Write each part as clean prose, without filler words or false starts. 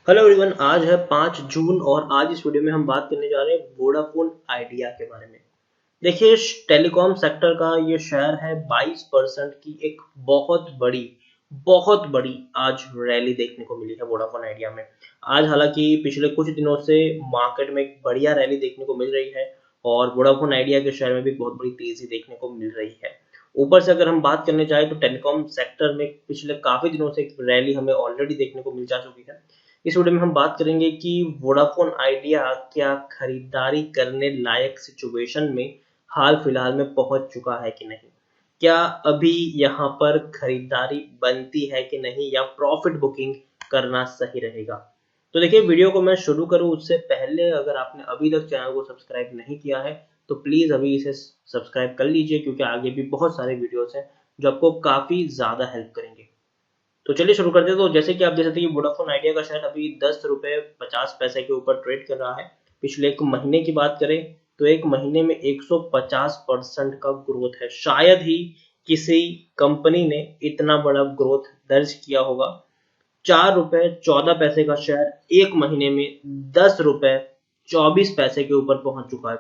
Hello everyone, आज है 5 जून और आज इस वीडियो में हम बात करने जा रहे हैं वोडाफोन आइडिया के बारे में। देखिए, टेलीकॉम सेक्टर का ये शेयर है 22% की एक बहुत बड़ी आज रैली देखने को मिली है वोडाफोन आइडिया में। आज हालांकि पिछले कुछ दिनों से मार्केट में एक बढ़िया रैली देखने को मिल रही है और वोडाफोन आइडिया के शेयर में भी बहुत बड़ी तेजी देखने को मिल रही है। ऊपर से अगर हम बात करने जाए तो टेलीकॉम सेक्टर में पिछले काफी दिनों से एक रैली हमें ऑलरेडी देखने को मिल जा चुकी है। इस वीडियो में हम बात करेंगे कि वोडाफोन आइडिया क्या खरीदारी करने लायक सिचुएशन में हाल फिलहाल में पहुंच चुका है कि नहीं, क्या अभी यहाँ पर खरीदारी बनती है कि नहीं, या प्रॉफिट बुकिंग करना सही रहेगा। तो देखिए, वीडियो को मैं शुरू करूं उससे पहले अगर आपने अभी तक चैनल को सब्सक्राइब नहीं किया है तो प्लीज अभी इसे सब्सक्राइब कर लीजिए, क्योंकि आगे भी बहुत सारे वीडियोस हैं जो आपको काफी ज्यादा हेल्प करेंगे। तो चलिए शुरू करते हैं। तो जैसे कि आप देख सकते हैं कि वोडाफोन आइडिया का शेयर अभी 10 रुपए 50 पैसे के ऊपर ट्रेड कर रहा है। पिछले एक महीने की बात करें तो एक महीने में 150% का ग्रोथ है। शायद ही किसी कंपनी ने इतना बड़ा ग्रोथ दर्ज किया होगा। 4 रुपए 14 पैसे का शेयर एक महीने में 10 रुपए 24 पैसे के ऊपर पहुंच चुका है।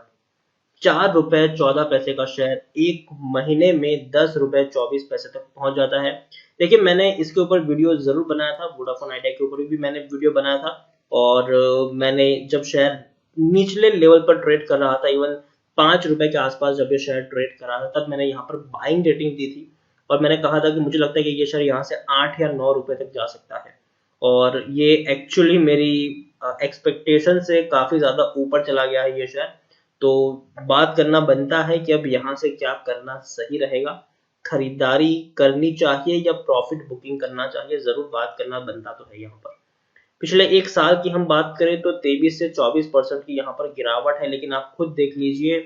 4 रुपए 14 पैसे का शेयर एक महीने में 10 रुपए 24 पैसे तक पहुंच जाता है। देखिए, मैंने इसके ऊपर वीडियो जरूर बनाया था, वोडाफोन आइडिया के ऊपर भी मैंने वीडियो बनाया था। और मैंने जब शेयर निचले लेवल पर ट्रेड कर रहा था, इवन 5 रुपए के आसपास जब ये शेयर ट्रेड कर रहा था, तब मैंने यहाँ पर बाइंग रेटिंग दी थी और मैंने कहा था कि मुझे लगता है कि ये शेयर यहाँ से 8 या 9 रुपए तक जा सकता है। और ये एक्चुअली मेरी एक्सपेक्टेशन से काफी ज्यादा ऊपर चला गया है ये शेयर। तो बात करना बनता है कि अब यहाँ से क्या करना सही रहेगा, खरीदारी करनी चाहिए या प्रॉफिट बुकिंग करना चाहिए, जरूर बात करना बनता तो है यहाँ पर। पिछले एक साल की हम बात करें तो 23 से 24% की यहाँ पर गिरावट है, लेकिन आप खुद देख लीजिए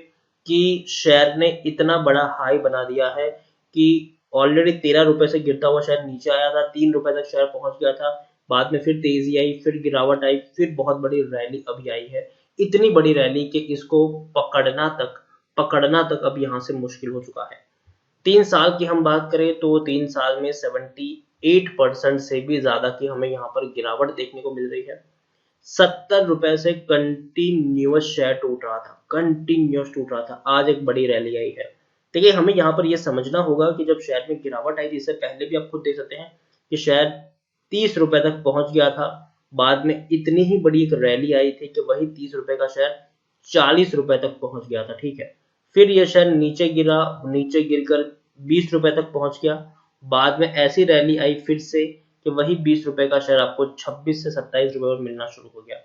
कि शेयर ने इतना बड़ा हाई बना दिया है कि ऑलरेडी 13 रुपए से गिरता हुआ शेयर नीचे आया था, 3 रुपए तक शेयर पहुंच गया था। बाद में फिर तेजी आई, फिर गिरावट आई, फिर बहुत बड़ी रैली अभी आई है। इतनी बड़ी रैली कि इसको पकड़ना तक अब यहाँ से मुश्किल हो चुका है। 3 साल की हम बात करें तो 3 साल में 78% से भी ज्यादा की हमें यहाँ पर गिरावट देखने को मिल रही है। 70 रुपए से कंटिन्यूस टूट रहा था, आज एक बड़ी रैली आई है। देखिए, हमें यहाँ पर यह समझना होगा कि जब शेयर में गिरावट आई थी, इससे पहले भी आप खुद देख सकते हैं कि शेयर 30 रुपए तक पहुंच गया था। बाद में इतनी ही बड़ी एक रैली आई थी कि वही 30 रुपए का शेयर 40 रुपए तक पहुंच गया था। ठीक है, फिर यह शेयर नीचे गिरा, नीचे गिरकर 20 रुपए तक पहुंच गया। बाद में ऐसी रैली आई फिर से कि वही 20 रुपए का शेयर आपको 26 से 27 रुपए पर मिलना शुरू हो गया।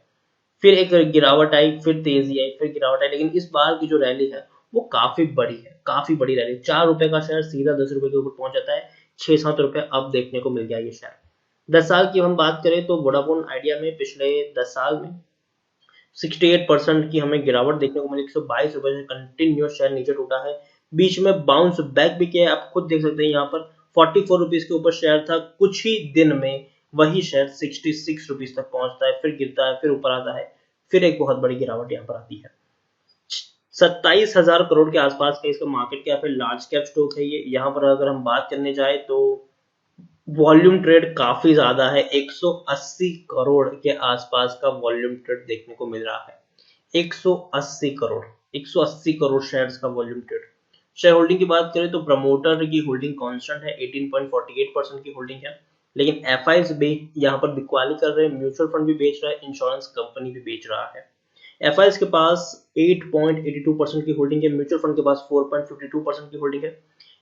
फिर एक गिरावट आई, फिर तेजी आई, फिर गिरावट आई, लेकिन इस बार की जो रैली है वो काफी बड़ी है, काफी बड़ी रैली। 4 रुपए का शेयर सीधा 10 रुपए के ऊपर पहुंच जाता है। 6-7 रुपए अब देखने को मिल गया ये शेयर। 10 साल की हम बात करें तो वोडाफोन आइडिया में पिछले 10 साल में 68% की हमें गिरावट देखने को मिली। 122 रुपए से कंटिन्यूस शेयर नीचे टूटा है, बीच में बाउंस बैक भी किया है। आप खुद देख सकते हैं यहाँ पर 44 रुपीज के ऊपर शेयर था, कुछ ही दिन में वही शेयर 66 रुपीज तक पहुंचता है, फिर गिरता है, फिर ऊपर आता है, फिर एक बहुत बड़ी गिरावट यहाँ पर आती है। 27,000 करोड़ के आसपास का इसका मार्केट कैप है, लार्ज कैप स्टॉक है ये। यहाँ पर अगर हम बात करने जाए तो वॉल्यूम ट्रेड काफी ज्यादा है, 180 करोड़ के आसपास का वॉल्यूम ट्रेड देखने को मिल रहा है। 180 करोड़ शेयर्स का वॉल्यूम ट्रेड। शेयर होल्डिंग की बात करें तो प्रमोटर की होल्डिंग कांस्टेंट है, 18.48% की होल्डिंग है। लेकिन एफआईज भी यहाँ पर बिकवाली कर रहे हैं, म्यूचुअल फंड भी बेच रहा है, इंश्योरेंस कंपनी भी बेच रहा है। एफआईज के पास 8.82% की होल्डिंग है, म्यूचुअल फंड के पास 4.52% की होल्डिंग है,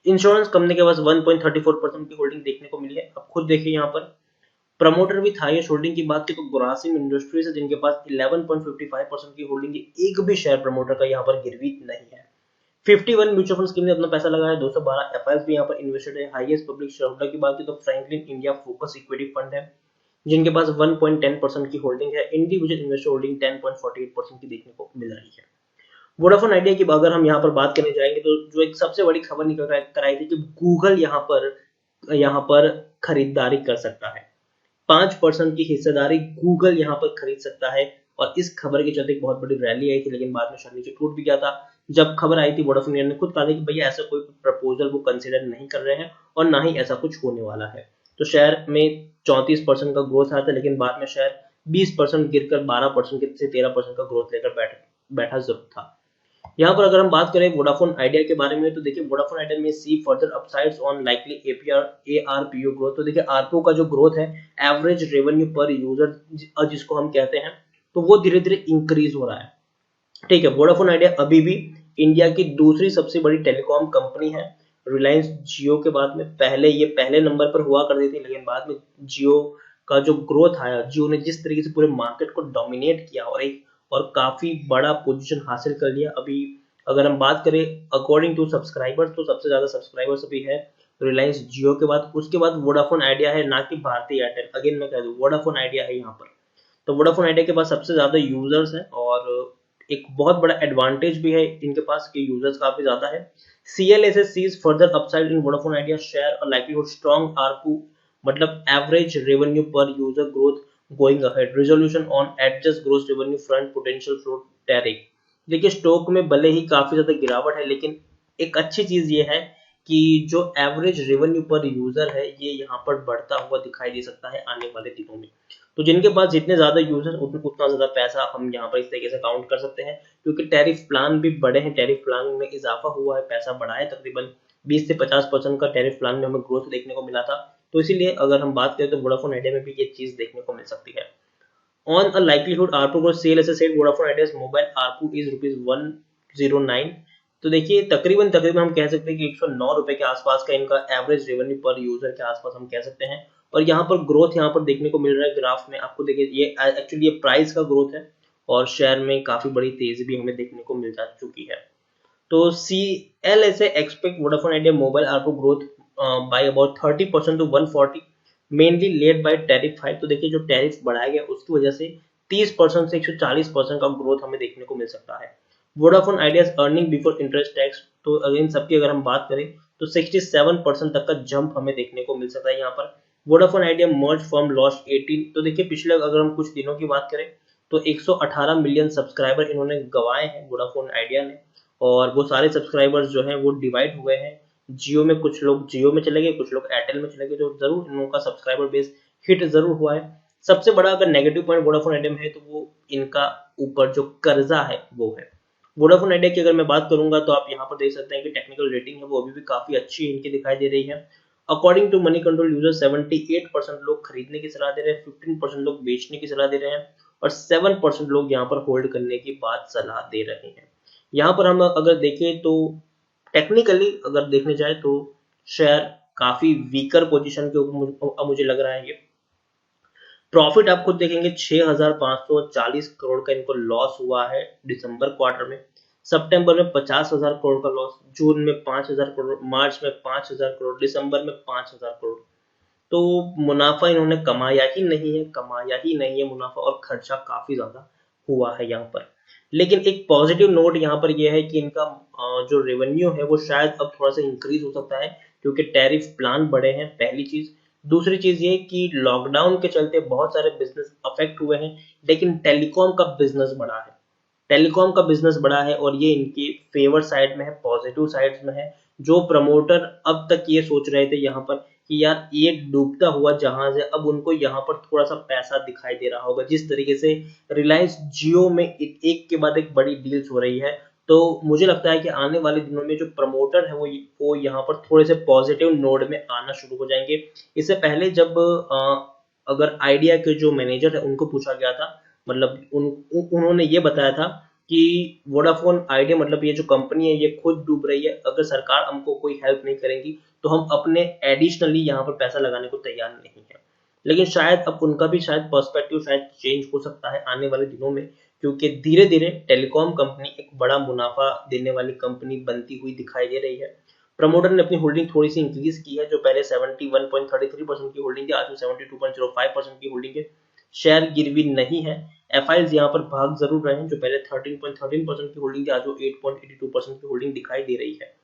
इंश्योरेंस कंपनी के पास 1.34% की होल्डिंग देखने को मिली है। अब खुद देखिए यहाँ पर प्रमोटर भी था। ये होल्डिंग की बात की तो ग्रासिम इंडस्ट्रीज है जिनके पास 11.55% की होल्डिंग है। एक भी शेयर प्रमोटर का यहाँ पर गिरवी नहीं है। 51 म्यूचुअल फंड स्कीम ने अपना पैसा लगाया, 212 एफआईएस भी यहाँ पर इन्वेस्टेड है। हाईएस्ट पब्लिक शेयर होल्डर की बात की तो Franklin India focus equity fund है जिनके पास 1.10% की होल्डिंग है। इंडिविजुअल इन्वेस्टर होल्डिंग 10.48% की देखने को मिल रही है। वोडाफोन आइडिया की अगर हम यहाँ पर बात करने जाएंगे तो जो एक सबसे बड़ी खबर निकल कर आई थी कि गूगल यहाँ पर खरीदारी कर सकता है। 5% की हिस्सेदारी गूगल यहाँ पर खरीद सकता है। और इस खबर के चलते एक बहुत बड़ी रैली आई थी, लेकिन बाद में शेयर नीचे टूट भी गया था। जब खबर आई थी वोडाफोन इंडिया ने खुद कहा था कि भैया ऐसा कोई प्रपोजल वो कंसिडर नहीं कर रहे हैं और ना ही ऐसा कुछ होने वाला है। तो शेयर में 34% का ग्रोथ आया था, लेकिन बाद में शेयर 20% गिरकर 12% से 13% का ग्रोथ लेकर बैठा जरूर था। यहाँ पर अगर हम बात करें वोडाफोन आइडिया के बारे में, तो देखिए वोडाफोन आइडिया में see further upsides on likely ARPU growth. तो देखिए आरपीयू का जो ग्रोथ है, एवरेज रेवेन्यू पर यूजर जिसको हम कहते हैं, तो वो धीरे धीरे इंक्रीज हो रहा है। ठीक है, वोडाफोन आइडिया अभी भी इंडिया की दूसरी सबसे बड़ी टेलीकॉम कंपनी है, रिलायंस जियो के बाद में। पहले ये पहले नंबर पर हुआ करती थी, लेकिन बाद में जियो का जो ग्रोथ आया, जियो ने जिस तरीके से पूरे मार्केट को डोमिनेट किया और काफी बड़ा पोजीशन हासिल कर लिया। अभी अगर हम बात करें अकॉर्डिंग टू सब्सक्राइबर्स, तो सबसे ज्यादा सब्सक्राइबर्स अभी है रिलायंस जियो के बाद, उसके बाद वोडाफोन आइडिया है, ना कि भारती एयरटेल। अगेन मैं कह दूं वोडाफोन आइडिया है यहाँ पर। तो वोडाफोन आइडिया के पास सबसे ज्यादा यूजर्स हैं और एक बहुत बड़ा एडवांटेज भी है इनके पास कि यूजर्स काफी ज्यादा है। CLSA sees further upside in Vodafone Idea share a likelihood strong ARPU, मतलब average revenue per user growth going ahead, resolution on adjust gross revenue front, potential float tariff। देखिए स्टॉक में भले ही काफी ज्यादा गिरावट है, लेकिन एक अच्छी चीज ये है कि जो एवरेज रेवेन्यू पर यूजर है ये यहाँ पर बढ़ता हुआ दिखाई दे सकता है आने वाले दिनों में। तो जिनके पास जितने ज्यादा यूजर उतना ज्यादा पैसा हम यहाँ पर इस तरीके से काउंट कर सकते हैं, क्योंकि टैरिफ प्लान भी बढ़े हैं, टैरिफ प्लान में इजाफा हुआ है, पैसा बढ़ा है, तकरीबन 20 से 50% का टैरिफ प्लान में हमें ग्रोथ देखने को मिला था। तो इसीलिए अगर हम बात करें तो वोडाफोन आइडिया में भी ये चीज देखने को मिल सकती है। On a likelihood ARPU growth sale S said Vodafone Idea's mobile ARPU is ₹109। तो देखिए तकरीबन हम कह सकते हैं कि ₹109 के आसपास का इनका एवरेज रेवेन्यू पर यूजर के आसपास हम कह सकते हैं। और यहाँ पर ग्रोथ यहाँ पर देखने को मिल रहा है ग्राफ में आपको। देखिए ये एक्चुअली ये प्राइस का ग्रोथ है और शेयर में काफी बड़ी तेजी भी हमें देखने को मिल जा चुकी है। तो CLSA expect Vodafone Idea mobile ARPU growth by about 30% to 140, mainly led by tariff hike। तो देखिए जो टैरिफ बढ़ाया गया उसकी वजह से 30% से 140% का ग्रोथ हमें देखने को मिल सकता है। Vodafone ideas earning before interest tax, तो अगर इन सबकी अगर हम बात करें तो 67% तक का जंप हमें देखने को मिल सकता है यहाँ पर। Vodafone idea merge from loss 18। तो देखिए पिछले अगर हम कुछ दिनों की बात करें तो 118 मिलियन सब्सक्राइबर इन्होंने गंवाए हैं वोडाफोन आइडिया ने, और वो सारे सब्सक्राइबर्स जो हैं वो डिवाइड हुए हैं जियो में। कुछ लोग जियो में चले गए, कुछ लोग एयरटेल में चले गए, तो जरूर इन लोगों का सब्सक्राइबर बेस हिट जरूर हुआ है। सबसे बड़ा अगर नेगेटिव पॉइंट वोडाफोन आइडिया में है तो वो इनका ऊपर जो कर्जा है वो है। वोडाफोन आइडिया की अगर मैं बात करूंगा तो आप यहाँ पर देख सकते हैं कि टेक्निकल रेटिंग है वो अभी भी काफी अच्छी इनकी दिखाई दे रही है। According to Moneycontrol user 78% लोग खरीदने की सलाह दे रहे हैं, 15% लोग बेचने की सलाह दे रहे हैं और 7% लोग यहाँ पर होल्ड करने की बात सलाह दे रहे हैं। यहाँ पर हम अगर देखें तो टेक्निकली अगर देखने जाए तो शेयर काफी वीकर पोजीशन के ऊपर मुझे लग रहा है। ये प्रॉफिट आप खुद देखेंगे 6,540 करोड़ का इनको लॉस हुआ है दिसंबर क्वार्टर में, सितंबर में 50,000 करोड़ का लॉस, जून में 5,000 करोड़, मार्च में 5,000 करोड़, दिसंबर में 5,000 करोड़। तो मुनाफा इन्होंने कमाया ही नहीं है मुनाफा, और खर्चा काफी ज्यादा हुआ है यहाँ पर। लेकिन एक पॉजिटिव नोट यहाँ पर यह है कि इनका जो रेवेन्यू है वो शायद अब थोड़ा सा इंक्रीज हो सकता है, क्योंकि टैरिफ प्लान बढ़े हैं, पहली चीज। दूसरी चीज ये कि लॉकडाउन के चलते बहुत सारे बिजनेस अफेक्ट हुए हैं, लेकिन टेलीकॉम का बिजनेस बढ़ा है, और ये इनकी फेवर साइड में है, पॉजिटिव साइड में है। जो प्रमोटर अब तक ये सोच रहे थे यहाँ पर कि यार ये डूबता हुआ जहाज है, अब उनको यहाँ पर थोड़ा सा पैसा दिखाई दे रहा होगा। जिस तरीके से रिलायंस जियो में एक के बाद एक बड़ी डील्स हो रही है, तो मुझे लगता है कि आने वाले दिनों में जो प्रमोटर है वो यहाँ पर थोड़े से पॉजिटिव नोड में आना शुरू हो जाएंगे। इससे पहले जब अगर आइडिया के जो मैनेजर है उनको पूछा गया था, मतलब उन्होंने ये बताया था कि वोडाफोन आइडिया मतलब ये जो कंपनी है ये खुद डूब रही है, अगर सरकार हमको कोई हेल्प नहीं करेगी तो हम अपने एडिशनली यहाँ पर पैसा लगाने को तैयार नहीं है। लेकिन शायद अब उनका भी शायद पर्सपेक्टिव शायद चेंज हो सकता है आने वाले दिनों में, क्योंकि धीरे धीरे टेलीकॉम कंपनी एक बड़ा मुनाफा देने वाली कंपनी बनती हुई दिखाई दे रही है। प्रमोटर ने अपनी होल्डिंग थोड़ी सी इंक्रीज की है, जो पहले 71.33% की होल्डिंग थी, आज 72.05% की होल्डिंग है। शेयर गिरवी नहीं है, एफआईज यहाँ पर भाग जरूर रहे हैं, जो पहले 13.13% की होल्डिंग थी, आज 8.82% की होल्डिंग दिखाई दे रही है।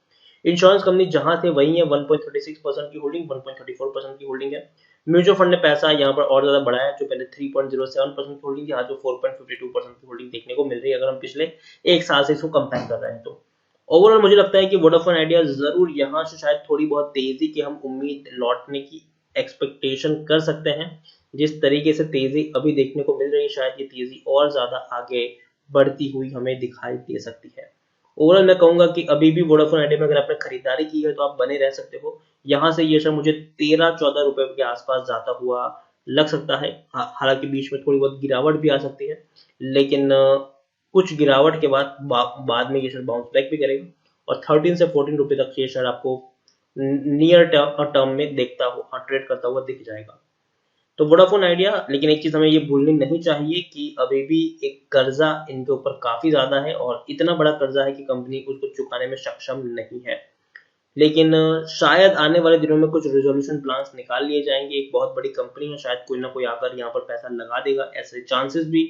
इंश्योरेंस कंपनी जहां थे वही है, 1.36% की होल्डिंग, 1.34% की होल्डिंग है। म्यूचुअल फंड ने पैसा यहाँ पर और ज्यादा बढ़ाया, जो पहले 3.07% की होल्डिंग थी, आज 4.52% की होल्डिंग देखने को मिल रही है, अगर हम पिछले एक साल से इसको कंपेयर कर रहे हैं तो। ओवरऑल मुझे लगता है कि वोडाफोन आइडिया जरूर यहाँ से शायद थोड़ी बहुत तेजी की हम उम्मीद लौटने की एक्सपेक्टेशन कर सकते हैं, जिस तरीके से तेजी अभी देखने को मिल रही है, शायद ये तेजी और ज्यादा आगे बढ़ती हुई हमें दिखाई दे सकती है। ओवरऑल मैं कहूंगा कि अभी भी वोडाफोन आइडिया में अगर आपने खरीदारी की है तो आप बने रह सकते हो। यहाँ से ये शेयर मुझे 13-14 रुपए के आसपास जाता हुआ लग सकता है। हालांकि बीच में थोड़ी बहुत गिरावट भी आ सकती है, लेकिन कुछ गिरावट के बाद में ये शेयर बाउंस बैक भी करेगा और 13 से 14 रुपए तक ये शेयर आपको नियर टर्म में देखता हुआ ट्रेड करता हुआ दिख जाएगा। तो वोडाफोन आइडिया, लेकिन एक चीज हमें ये भूलनी नहीं चाहिए कि अभी भी एक कर्जा इनके ऊपर काफी ज्यादा है और इतना बड़ा कर्जा है कि कंपनी उसको चुकाने में सक्षम नहीं है। लेकिन शायद आने वाले दिनों में कुछ रिजोल्यूशन प्लान्स निकाल लिए जाएंगे। एक बहुत बड़ी कंपनी है, शायद कोई ना कोई आकर यहाँ पर पैसा लगा देगा, ऐसे चांसेस भी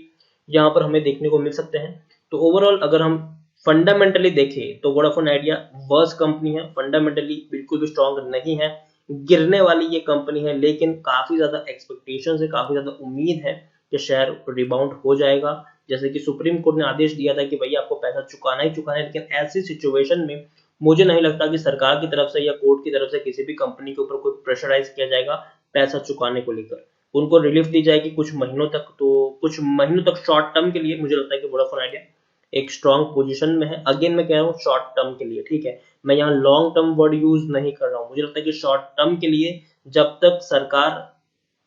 यहाँ पर हमें देखने को मिल सकते हैं। तो ओवरऑल अगर हम फंडामेंटली देखें तो वोडाफोन आइडिया वर्स्ट कंपनी है, फंडामेंटली बिल्कुल भी स्ट्रांग नहीं है, गिरने वाली ये कंपनी है। लेकिन काफी ज्यादा एक्सपेक्टेशन है, काफी ज्यादा उम्मीद है कि शेयर रिबाउंड हो जाएगा। जैसे कि सुप्रीम कोर्ट ने आदेश दिया था कि भैया आपको पैसा चुकाना ही चुकाना है, लेकिन ऐसी सिचुएशन में मुझे नहीं लगता कि सरकार की तरफ से या कोर्ट की तरफ से किसी भी कंपनी के ऊपर कोई प्रेशराइज किया जाएगा पैसा चुकाने को लेकर। उनको रिलीफ दी जाएगी कुछ महीनों तक, तो कुछ महीनों तक शॉर्ट टर्म के लिए मुझे लगता है कि वोडाफोन आइडिया एक स्ट्रॉन्ग पोजीशन में है। अगेन मैं कह रहा हूँ शॉर्ट टर्म के लिए, ठीक है, मैं यहाँ लॉन्ग टर्म वर्ड यूज नहीं कर रहा हूँ। मुझे लगता है कि शॉर्ट टर्म के लिए जब तक सरकार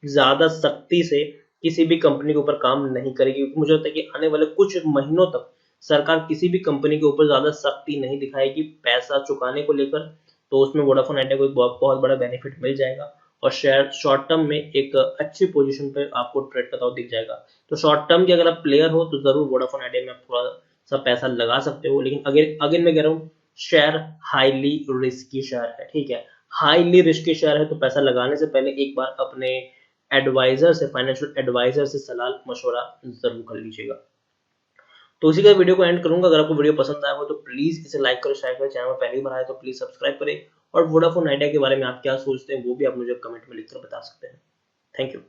ज्यादा सख्ती से किसी भी कंपनी के ऊपर काम नहीं करेगी, क्योंकि मुझे लगता है कि आने वाले कुछ महीनों तक सरकार किसी भी कंपनी के ऊपर ज्यादा सख्ती नहीं दिखाएगी पैसा चुकाने को लेकर, तो उसमें वोडाफोन आइडिया को एक बहुत बड़ा बेनिफिट मिल जाएगा और शेयर शॉर्ट टर्म में एक अच्छी पोजीशन पे आपको ट्रेड करता हुआ दिख जाएगा। तो शॉर्ट टर्म के अगर आप प्लेयर हो तो जरूर वोडाफोन आइडिया में आप थोड़ा सा पैसा लगा सकते हो। लेकिन अगेन मैं कह रहा हूँ शेयर हाईली रिस्की शेयर है, ठीक है, हाईली रिस्की शेयर है। तो पैसा लगाने से पहले एक बार अपने एडवाइजर से, फाइनेंशियल एडवाइजर से सलाह मशवरा जरूर कर लीजिएगा। तो उसी का वीडियो को एंड करूंगा। अगर आपको वीडियो पसंद आया हो तो प्लीज इसे लाइक करें, शेयर करें, चैनल में पहली बार आए तो प्लीज सब्सक्राइब करें और वोडाफोन आइडिया के बारे में आप क्या सोचते हैं वो भी आप मुझे कमेंट में लिखकर बता सकते हैं। Thank you.